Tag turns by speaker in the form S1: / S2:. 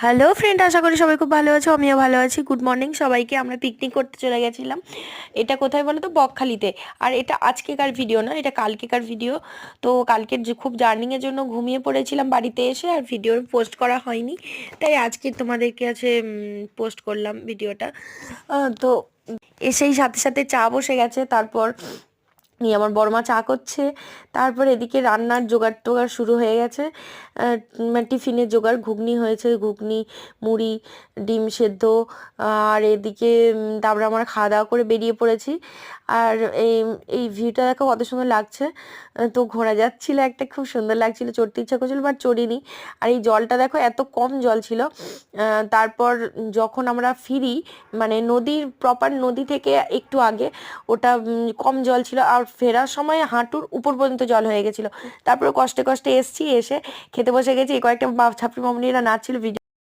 S1: Hello friend, আশা করি সবাই খুব ভালো আছো। আমিও ভালো আছি। গুড মর্নিং সবাইকে। আমরা পিকনিক করতে চলে গেছিলাম। এটা কোথায় বলো তো? বকখালিতে। আর এটা আজকেকার ভিডিও না, এটা কালকেকার ভিডিও। তো কালকের যে খুব জার্নিংয়ের জন্য ঘুমিয়ে পড়েছিলাম বাড়িতে এসে, আর ভিডিও পোস্ট করা হয়নি, তাই আজকে তোমাদের কাছে পোস্ট করলাম ভিডিওটা। তো এসেই সাথে সাথে চা বসে গেছে। তারপর আমার বড় মা চা করছে। তারপর এদিকে রান্নার জোগাড় টোগাড় শুরু হয়ে গেছে। টিফিনের জোগাড়, ঘুগনি হয়েছে, ঘুগনি, মুড়ি, ডিম সেদ্ধ। আর এদিকে তারপরে আমরা খাওয়া দাওয়া করে বেরিয়ে পড়েছি। আর এই এই ভিউটা দেখো কত সুন্দর লাগছে। তো ঘোরা যাচ্ছিল, একটা খুব সুন্দর লাগছিল, চড়তে ইচ্ছা করছিল বাট চড়িনি। আর এই জলটা দেখো, এত কম জল ছিল। তারপর যখন আমরা ফিরি, মানে নদীর প্রপার নদী থেকে একটু আগে, ওটা কম জল ছিল। আর ফেরার সময় হাঁটুর উপর পর্যন্ত জল হয়ে গেছিলো। তারপরে কষ্টে কষ্টে এসছি, এসে খেতে বসে গেছি। এই কয়েকটা ছাত্রী মামনিরা নাচছিল, ভিডিও